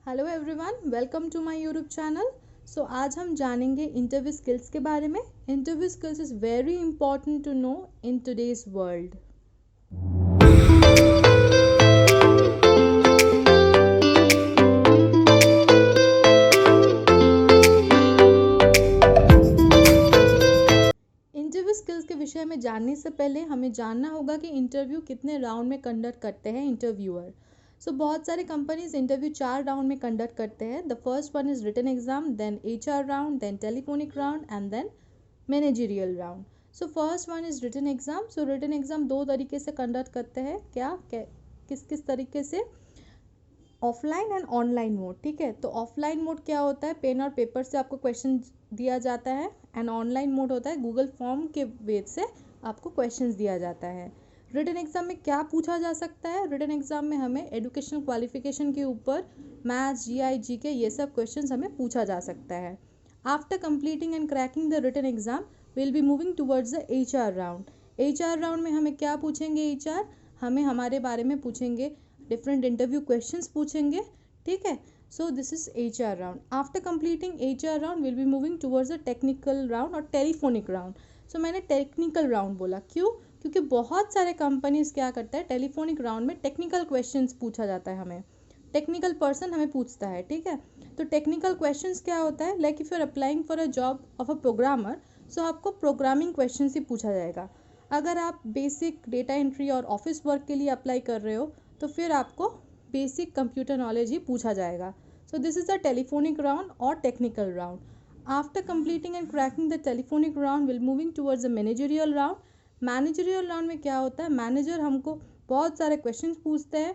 Hello everyone, welcome to my YouTube channel. So आज हम जानेंगे इंटरव्यू स्किल्स के बारे में। Interview skills is very important to know in today's world. Interview skills के विषय में जानने से पहले हमें जानना होगा कि इंटरव्यू कितने राउंड में कंडक्ट करते हैं इंटरव्यूअर। बहुत सारे कंपनीज इंटरव्यू 4 राउंड में कंडक्ट करते हैं। The first one is written exam, then HR round, then telephonic round and then managerial round. First one is written exam. Written exam 2 तरीके से कंडक्ट करते हैं। किस किस तरीके से? Offline and online mode. ठीक है, तो ऑफलाइन मोड क्या होता है? पेन और पेपर से आपको क्वेश्चन दिया जाता है। एंड ऑनलाइन मोड होता है गूगल फॉर्म के वेब से आपको क्वेश्चंस दिया जाता है। रिटन एग्जाम में क्या पूछा जा सकता है? रिटन एग्जाम में हमें एजुकेशनल क्वालिफिकेशन के ऊपर मैथ्स, GI, GK ये सब क्वेश्चंस हमें पूछा जा सकता है। After completing and cracking the written exam will be moving towards the HR round. HR round में हमें क्या पूछेंगे? HR हमें हमारे बारे में पूछेंगे, डिफरेंट इंटरव्यू क्वेश्चंस पूछेंगे। ठीक है, so this is HR round. After completing HR round will be moving towards the technical round और टेलीफोनिक राउंड। मैंने टेक्निकल राउंड बोला क्यों? क्योंकि बहुत सारे कंपनीज क्या करता है, टेलीफोनिक राउंड में टेक्निकल क्वेश्चंस पूछा जाता है। हमें टेक्निकल पर्सन हमें पूछता है। ठीक है, तो टेक्निकल क्वेश्चंस क्या होता है? Like if you are applying for a job of a programmer, आपको प्रोग्रामिंग क्वेश्चंस ही पूछा जाएगा। अगर आप बेसिक डेटा एंट्री और ऑफिस वर्क के लिए अप्लाई कर रहे हो तो फिर आपको बेसिक कंप्यूटर नॉलेज ही पूछा जाएगा। This is the telephonic round और technical round. After completing and cracking the telephonic round will moving towards the managerial round. Managerial round में क्या होता है? मैनेजर हमको बहुत सारे क्वेश्चंस पूछते हैं,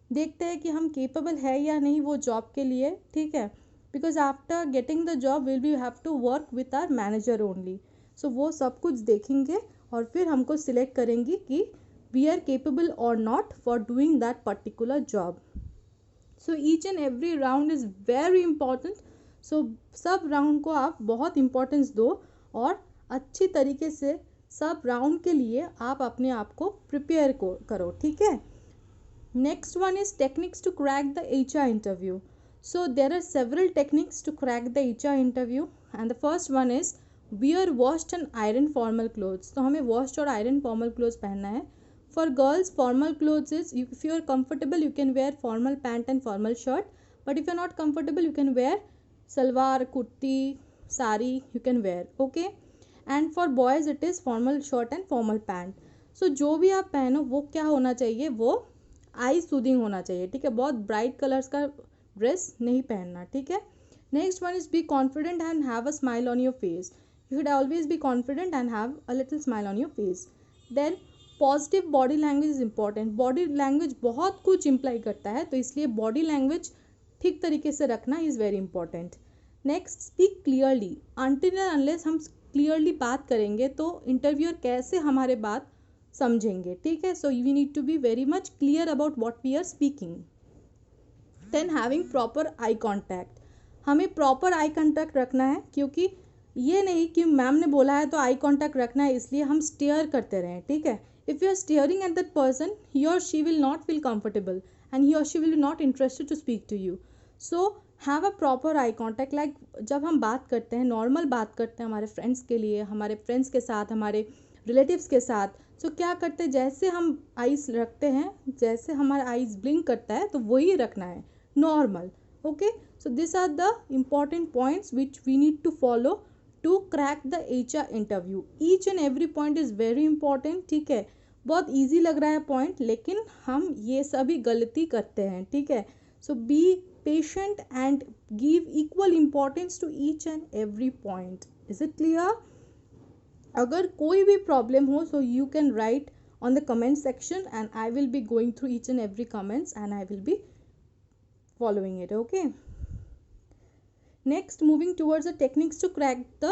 देखते हैं कि हम केपेबल है या नहीं वो जॉब के लिए। ठीक है, because after getting the job will be have to work with our manager only. वो सब कुछ देखेंगे और फिर हमको सिलेक्ट करेंगे कि we are capable or not for doing that particular job. Each and every round is very important. सब राउंड को आप बहुत इम्पोर्टेंस दो और अच्छी तरीके से सब राउंड के लिए आप अपने आप को प्रिपेयर करो। ठीक है, next one is techniques to crack the HR interview. There are several techniques to crack the HR interview and the first one is wear washed and iron formal clothes। हमें washed और iron formal clothes पहनना है। For girls, formal clothes is if you are comfortable, you can wear formal pant and formal shirt. But if you are not comfortable, you can wear salwar, kurti, sari. You can wear, okay. And for boys, it is formal shirt and formal pant. जो भी आप पहनो वो क्या होना चाहिए? वो आई soothing होना चाहिए। ठीक है, बहुत ब्राइट कलर्स का ड्रेस नहीं पहनना। ठीक है, next one is be confident and have a smile on your face. You should always be confident and have a little smile on your face. Then positive body language is important. Body language बहुत कुछ imply करता है, तो इसलिए body language ठीक तरीके से रखना is very important. Next, speak clearly. Until and unless हम क्लियरली बात करेंगे तो इंटरव्यूअर कैसे हमारे बात समझेंगे। ठीक है, we need to be very much clear about what we are speaking. Then having proper eye contact. हमें प्रॉपर आई कॉन्टैक्ट रखना है, क्योंकि ये नहीं कि मैम ने बोला है तो आई कॉन्टैक्ट रखना है इसलिए हम स्टेयर करते रहें। ठीक है, if you are staring at that person, he or she will not feel comfortable and he or she will be not interested to speak to you. Have a proper eye contact. Like जब हम बात करते हैं, normal बात करते हैं हमारे friends के लिए, हमारे फ्रेंड्स के साथ, हमारे रिलेटिव्स के साथ, क्या करते हैं, जैसे हम आइज रखते हैं, जैसे हमारा आइज ब्लिंक करता है तो वही रखना है normal. Okay, this are the important points which we need to follow to crack the HR interview. Each and every point is very important. ठीक है, बहुत इजी लग रहा है पॉइंट, लेकिन हम ये सभी गलती करते हैं। ठीक है, be patient and give equal importance to each and every point. Is it clear? अगर कोई भी प्रॉब्लम हो you can write on the comment section and I will be going through each and every comments and I will be following it. Okay, next, moving towards the techniques to crack the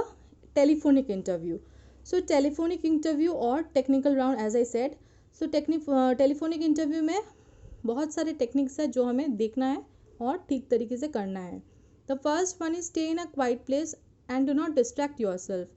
telephonic interview. Telephonic interview और technical round as I said. Telephonic interview में बहुत सारे techniques है जो हमें देखना है और ठीक तरीके से करना है। The first one is stay in a quiet place and do not distract yourself.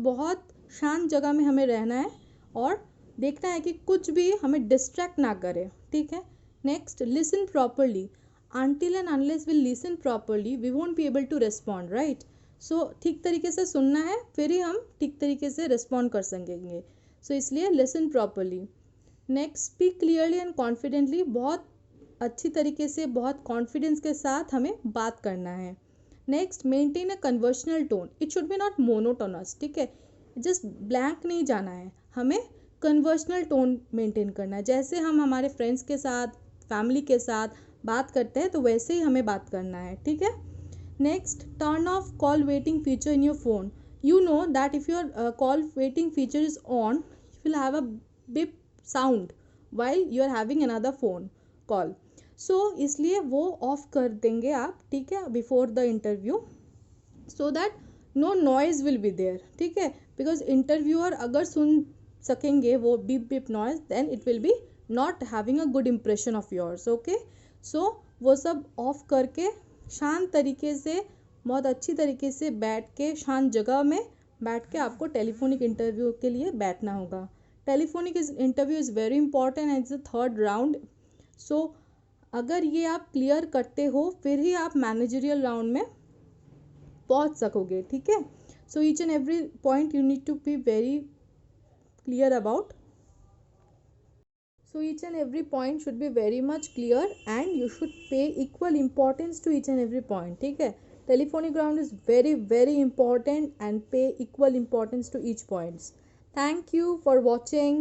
बहुत शांत जगह में हमें रहना है और देखना है कि कुछ भी हमें डिस्ट्रैक्ट ना करे। ठीक है, next, listen properly. until and unless we listen properly we won't be able to respond, right? सो ठीक तरीके से सुनना है, फिर ही हम ठीक तरीके से रिस्पॉन्ड कर सकेंगे. सो इसलिए listen properly. Next, speak clearly and confidently. बहुत अच्छी तरीके से, बहुत कॉन्फिडेंस के साथ हमें बात करना है. Next, maintain a conversational tone. It should be not monotonous, ठीक है? जस्ट ब्लैंक नहीं जाना है, हमें कन्वर्शनल टोन मेंटेन करना है. जैसे हम हमारे फ्रेंड्स के साथ, फैमिली के साथ बात करते हैं तो वैसे ही हमें बात करना है, ठीक है? Next, turn off call waiting feature in your phone. You know that if your call waiting feature is on you will have a beep sound while you are having another phone call. So इसलिए वो of कर देंगे आप, ठीक है, before the interview, so that no noise will be there, ठीक है? Because interviewer अगर सुन सकेंगे वो beep beep noise, then it will be not having a good impression of yours. Okay, so वो सब ऑफ करके शांत तरीके से, बहुत अच्छी तरीके से बैठ के, शांत जगह में बैठ के आपको टेलीफोनिक इंटरव्यू के लिए बैठना होगा. Telephonic interview is very important and it's the third round. So अगर ये आप क्लियर करते हो फिर ही आप मैनेजरियल राउंड में पहुंच सकोगे, ठीक है? So each and every point you need to be very clear about. So each and every point should be very much clear and you should pay equal importance to each and every point, ठीक है? Telephonic round is very very important and pay equal importance to each points. Thank you for watching.